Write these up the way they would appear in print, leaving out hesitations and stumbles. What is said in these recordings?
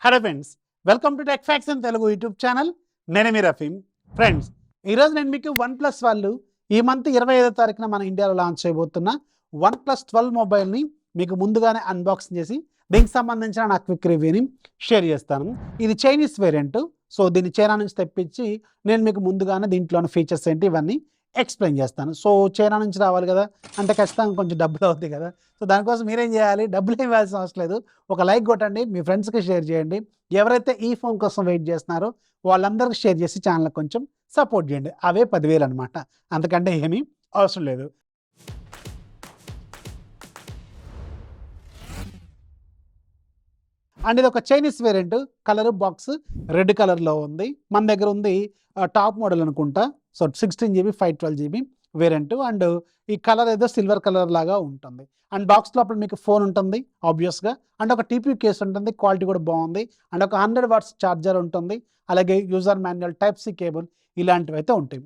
Hello friends, welcome to tech facts in Telugu YouTube channel. నేను మీ Rafeem. Friends, ఈరోజు నేను మీకు OnePlus వాళ్ళు ఈ మంత్ 25వ తారీఖున మన ఇండియాలో లాంచ్ చేయబోతున్న OnePlus 12 మొబైల్ని మీకు ముందుగానే అన్బాక్సింగ్ చేసి దీనికి సంబంధించిన నా క్విక్ రివ్యూని షేర్ చేస్తాను. ఇది చైనీస్ వేరియంట్. సో దీన్ని చైనా నుంచి తెప్పించి నేను మీకు ముందుగానే దీంట్లోని ఫీచర్స్ ఏంటి ఇవన్నీ ఎక్స్ప్లెయిన్ చేస్తాను. సో చైనా నుంచి రావాలి కదా, అంటే ఖచ్చితంగా కొంచెం డబ్బులు అవుతాయి కదా. సో దానికోసం మీరేం చేయాలి, డబ్బులు ఏం ఇవ్వాల్సిన అవసరం లేదు. ఒక లైక్ కొట్టండి, మీ ఫ్రెండ్స్కి షేర్ చేయండి. ఎవరైతే ఈ ఫోన్ కోసం వెయిట్ చేస్తున్నారో వాళ్ళందరికీ షేర్ చేసి ఛానల్ కొంచెం సపోర్ట్ చేయండి. అవే 10,000 అనమాట, అంతకంటే ఏమీ అవసరం లేదు. అండ్ ఇది ఒక Chinese variant. Colour box red కలర్లో ఉంది. మన దగ్గర ఉంది టాప్ మోడల్ అనుకుంటా. So 16GB 512GB variant. And ఈ కలర్ ఏదో సిల్వర్ కలర్ లాగా ఉంటుంది. అండ్ బాక్స్ లోపల మీకు ఫోన్ ఉంటుంది ఆబ్వియస్గా. అండ్ ఒక టీపీ కేస్ ఉంటుంది, క్వాలిటీ కూడా బాగుంది. అండ్ ఒక 100 వాట్స్ ఛార్జర్ ఉంటుంది. అలాగే యూజర్ మాన్యువల్ Type-C కేబుల్ ఇలాంటివి అయితే ఉంటాయి.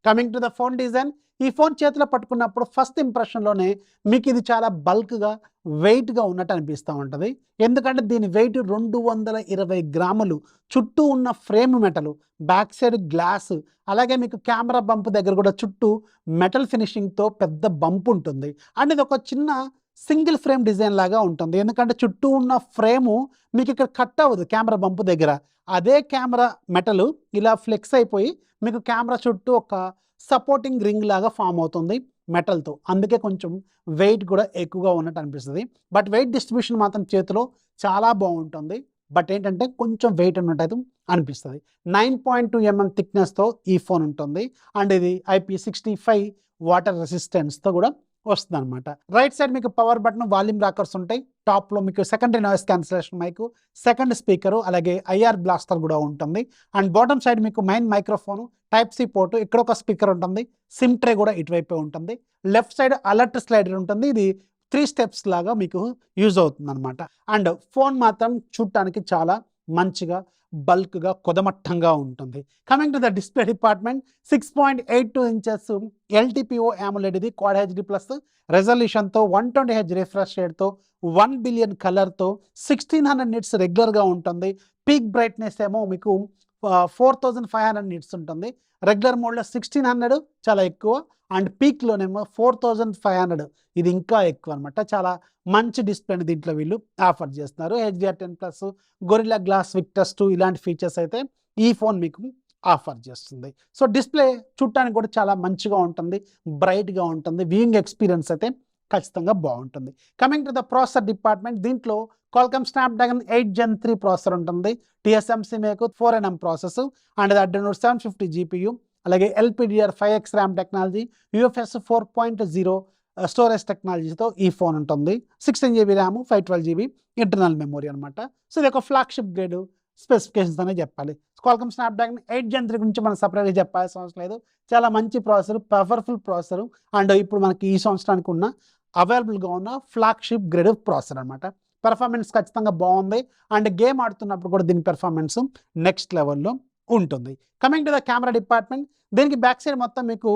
Coming to the phone design, ఈ ఫోన్ చేతిలో పట్టుకున్నప్పుడు ఫస్ట్ ఇంప్రెషన్లోనే మీకు ఇది చాలా బల్క్గా వెయిట్గా ఉన్నట్టు అనిపిస్తూ ఉంటుంది. ఎందుకంటే దీని వెయిట్ 220 గ్రాములు. చుట్టూ ఉన్న frame metal, back side glass, అలాగే మీకు కెమెరా బంప్ దగ్గర కూడా చుట్టూ మెటల్ ఫినిషింగ్తో పెద్ద బంప్ ఉంటుంది. అండ్ ఇది ఒక చిన్న సింగిల్ ఫ్రేమ్ డిజైన్ లాగా ఉంటుంది. ఎందుకంటే చుట్టూ ఉన్న ఫ్రేము మీకు ఇక్కడ కట్ అవ్వదు కెమెరా బంప్ దగ్గర. అదే కెమెరా మెటల్ ఇలా ఫ్లెక్స్ అయిపోయి మీకు కెమెరా చుట్టూ ఒక సపోర్టింగ్ రింగ్ లాగా ఫామ్ అవుతుంది మెటల్తో. అందుకే కొంచెం వెయిట్ కూడా ఎక్కువగా ఉన్నట్టు అనిపిస్తుంది. బట్ వెయిట్ డిస్ట్రిబ్యూషన్ మాత్రం చేతిలో చాలా బాగుంటుంది. బట్ ఏంటంటే కొంచెం వెయిట్ ఉన్నట్టు అనిపిస్తుంది. 9.2 mm థిక్నెస్తో ఈ ఫోన్ ఉంటుంది. అండ్ ఇది IP65 వాటర్ రెసిస్టెన్స్తో కూడా వస్తుంది అనమాట. రైట్ సైడ్ మీకు పవర్ బటన్, వాల్యూమ్ రాకర్స్ ఉంటాయి. టాప్లో మీకు secondary noise cancellation mic, second speaker, అలాగే IR బ్లాస్టర్ కూడా ఉంటుంది. అండ్ బాటమ్ సైడ్ మీకు మెయిన్ మైక్రోఫోన్, Type-C పోర్టు, ఇక్కడ ఒక స్పీకర్ ఉంటుంది. సిమ్ ట్రే కూడా ఇటువైపే ఉంటుంది. లెఫ్ట్ సైడ్ అలర్ట్ స్లైడర్ ఉంటుంది. ఇది 3 స్టెప్స్ లాగా మీకు యూజ్ అవుతుంది అనమాట. అండ్ ఫోన్ మాత్రం చూడటానికి చాలా మంచిగా బల్క్గా కొదమట్టంగా ఉంటుంది. Coming to the display department, 6.82 inches LTPO AMOLED ఇది Quad HD ప్లస్ రెజల్యూషన్తో 120Hz రిఫ్రెష్ రేట్తో 1 బిలియన్ కలర్తో 1600 నిట్స్ రెగ్యులర్గా ఉంటుంది. పీక్ బ్రైట్నెస్ ఏమో మీకు 4500 నిట్స్ ఉంటుంది. రెగ్యులర్ మోడ్లో 1600 చాలా ఎక్కువ. అండ్ పీక్లోనేమో 4500, ఇది ఇంకా ఎక్కువ అనమాట. చాలా మంచి డిస్ప్లేని దీంట్లో వీళ్ళు ఆఫర్ చేస్తున్నారు. HDR10+, గొరిల్లా గ్లాస్ విక్టర్స్ 2 ఇలాంటి ఫీచర్స్ అయితే ఈ ఫోన్ మీకు ఆఫర్ చేస్తుంది. సో డిస్ప్లే చూడటానికి కూడా చాలా మంచిగా ఉంటుంది, బ్రైట్గా ఉంటుంది. వ్యూయింగ్ ఎక్స్పీరియన్స్ అయితే ఖచ్చితంగా బాగుంటుంది. Coming to the processor department, దీంట్లో Qualcomm Snapdragon 8 Gen 3 ప్రాసెసర్ ఉంటుంది. TSMC మీకు 4nm process. And Adreno 750 GPU, అలాగే LPDDR5X RAM technology, UFS 4.0 storage టెక్నాలజీతో ఈ ఫోన్ ఉంటుంది. 16GB RAM, 512GB internal memory అనమాట. సో ఇది ఒక ఫ్లాగ్షిప్ గ్రేడ్ స్పెసిఫికేషన్స్ అనే చెప్పాలి. Qualcomm Snapdragon 8 Gen 3 గురించి మనం సపరేట్గా చెప్పాల్సిన అవసరం లేదు. చాలా మంచి ప్రాసెసర్, పవర్ఫుల్ ప్రాసెసర్. అండ్ ఇప్పుడు మనకి ఈ సంవత్సరానికి ఉన్న అవైలబుల్గా ఉన్న ఫ్లాగ్షిప్ గ్రేడ్ ప్రాసెసర్ అనమాట. పెర్ఫార్మెన్స్ ఖచ్చితంగా బాగుంది. అండ్ గేమ్ ఆడుతున్నప్పుడు కూడా దీని పెర్ఫార్మెన్స్ నెక్స్ట్ లెవెల్లో ఉంటుంది. Coming to the camera department, దీనికి బ్యాక్ సైడ్ మొత్తం మీకు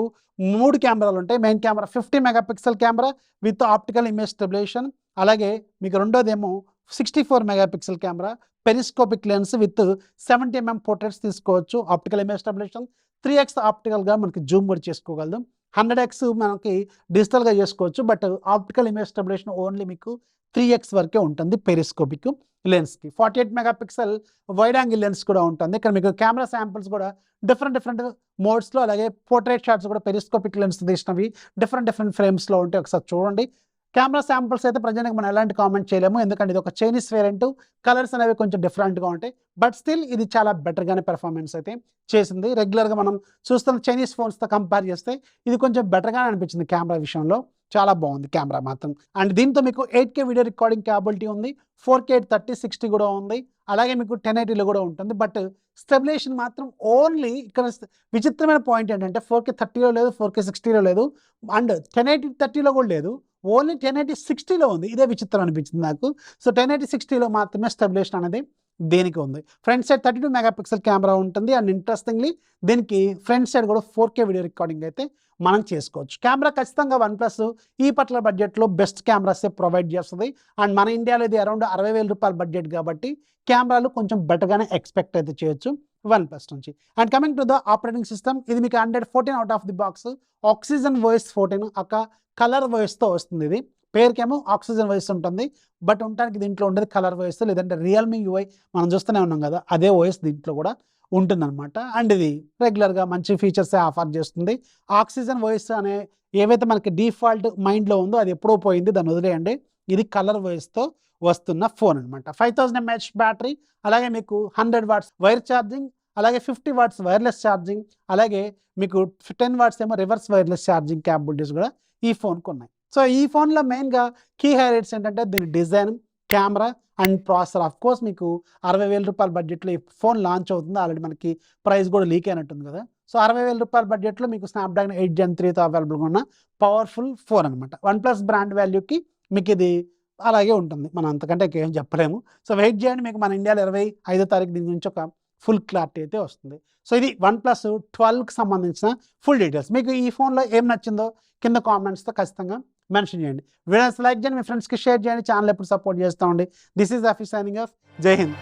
3 కెమెరాలు ఉంటాయి. Main camera 50 megapixel camera with optical image stabilisation. అలాగే మీకు రెండోదేమో 64 megapixel camera, periscopic lens with 70 mm portraits తీసుకోవచ్చు. ఆప్టికల్ ఇమేజ్ స్టెబిలైజేషన్ 3x ఆప్టికల్గా మనకి జూమ్ కూడా చేసుకోగలదు. 100x మనకి డిజిటల్గా చేసుకోవచ్చు. But optical image stabilisation only మీకు 3x వరకే ఉంటుంది పెరిస్కోపిక్ లెన్స్కి. 48 మెగాపిక్సెల్ వైడ్ యాంగిల్ లెన్స్ కూడా ఉంటుంది. ఇక్కడ మీకు కెమెరా శాంపిల్స్ కూడా డిఫరెంట్ మోడ్స్లో, అలాగే పోర్ట్రేట్ షాట్స్ కూడా పెరిస్కోపిక్ లెన్స్ తీసినవి డిఫరెంట్ ఫ్రేమ్స్లో ఉంటాయి. ఒకసారి చూడండి. కెమెరా శాంపిల్స్ అయితే ప్రజెంట్గా మనం ఎలాంటి కామెంట్ చేయలేము, ఎందుకంటే ఇది ఒక చైనీస్ వేరియంట్. కలర్స్ అనేవి కొంచెం డిఫరెంట్గా ఉంటాయి. బట్ స్టిల్ ఇది చాలా బెటర్గానే పెర్ఫార్మెన్స్ అయితే చేసింది. రెగ్యులర్గా మనం చూస్తున్న చైనీస్ ఫోన్స్తో కంపేర్ చేస్తే ఇది కొంచెం బెటర్గానే అనిపించింది కెమెరా విషయంలో. చాలా బాగుంది కెమెరా మాత్రం. అండ్ దీంతో మీకు 8K వీడియో రికార్డింగ్ క్యాపబిలిటీ ఉంది. 4K 3060 కూడా ఉంది. అలాగే మీకు 1080లో కూడా ఉంటుంది. బట్ స్టెబిలైజేషన్ మాత్రం ఓన్లీ ఇక్కడ విచిత్రమైన పాయింట్ ఏంటంటే 4K 30లో లేదు, 4K 60లో లేదు, అండ్ 1080 30లో కూడా లేదు. ఓన్లీ 1080 60లో ఉంది. ఇదే విచిత్రం అనిపించింది నాకు. సో 1080 60లో మాత్రమే స్టెబిలైజేషన్ అనేది దీనికి ఉంది. ఫ్రంట్ సైడ్ 32 మెగాపిక్సెల్ కెమెరా ఉంటుంది. అండ్ ఇంట్రెస్టింగ్‌లీ దీనికి ఫ్రంట్ సైడ్ కూడా 4K వీడియో రికార్డింగ్ అయితే మనం చేసుకోవచ్చు. కెమెరా ఖచ్చితంగా వన్‌ప్లస్ ఈ పర్టిక్యులర్ బడ్జెట్‌లో బెస్ట్ కెమెరాసే ప్రొవైడ్ చేస్తది. అండ్ మన ఇండియాలో ఇది అరౌండ్ 60,000 రూపాయల బడ్జెట్ కాబట్టి కెమెరాలు కొంచెం బెటర్‌గానే ఎక్స్‌పెక్ట్ అయితే చేయొచ్చు వన్‌ప్లస్ నుంచి. And coming to the operating system, ఇది మీకు Android 14 out of the box Oxygen OS 14 Color వాయిస్‌తో వస్తుంది ఇది. పేరుకేమో ఆక్సిజన్ వాయిస్ ఉంటుంది. బట్ ఉండటానికి దీంట్లో ఉండేది కలర్ వాయిస్, లేదంటే రియల్‌మీ యూఐ మనం చూస్తూనే ఉన్నాం కదా! అదే వాయిస్ దీంట్లో కూడా ఉంటుందన్నమాట. అండ్ ఇది రెగ్యులర్‌గా మంచి ఫీచర్సే ఆఫర్ చేస్తుంది. ఆక్సిజన్ వాయిస్ అనే ఏవైతే మనకి డిఫాల్ట్ మైండ్‌లో ఉందో అది ఎప్పుడో పోయింది. దాన్ని వదిలేయండి. ఇది కలర్ వాయిస్‌తో వస్తున్న ఫోన్ అనమాట. 5000 ఎంఏహెచ్ బ్యాటరీ, అలాగే మీకు 100 వాట్స్ వైర్ ఛార్జింగ్, అలాగే 50 వాట్స్ వైర్‌లెస్ ఛార్జింగ్, అలాగే మీకు 10 వాట్స్ ఏమో రివర్స్ వైర్‌లెస్ ఛార్జింగ్ క్యాపబిలిటీస్ కూడా ఈ ఫోన్‌కి ఉన్నాయి. సో ఈ ఫోన్‌లో మెయిన్‌గా కీ హైలైట్స్ ఏంటంటే దీని design, camera and processor. Of course మీకు 60,000 రూపాయల బడ్జెట్‌లో ఈ ఫోన్ లాంచ్ అవుతుంది. ఆల్రెడీ మనకి ప్రైస్ కూడా లీక్ అయినట్టుంది కదా! సో 60,000 రూపాయల బడ్జెట్‌లో మీకు స్నాప్‌డ్రాగన్ 8 జెన్ 3తో అవైలబుల్‌గా ఉన్న పవర్‌ఫుల్ ఫోన్ అనమాట. వన్‌ప్లస్ బ్రాండ్ వాల్యూకి మీకు ఇది అలాగే ఉంటుంది. మనం అంతకంటే ఇంకేం చెప్పలేము. సో వెయిట్ చేయండి, మీకు మన ఇండియాలో 25వ తారీఖు దీని గురించి ఒక ఫుల్ క్లారిటీ అయితే వస్తుంది. సో ఇది వన్‌ప్లస్ 12కి సంబంధించిన ఫుల్ డీటెయిల్స్. మీకు ఈ ఫోన్‌లో ఏం నచ్చిందో కింద కామెంట్స్‌తో ఖచ్చితంగా మెన్షన్ చేయండి. వీడియోస్ లైక్ చేయండి, మీ ఫ్రెండ్స్‌కి షేర్ చేయండి. ఛానల్ ఎప్పుడు సపోర్ట్ చేస్తా ఉండి. దిస్ ఈజ్ అఫీ సైనింగ్ ఆఫ్. జై హింద్.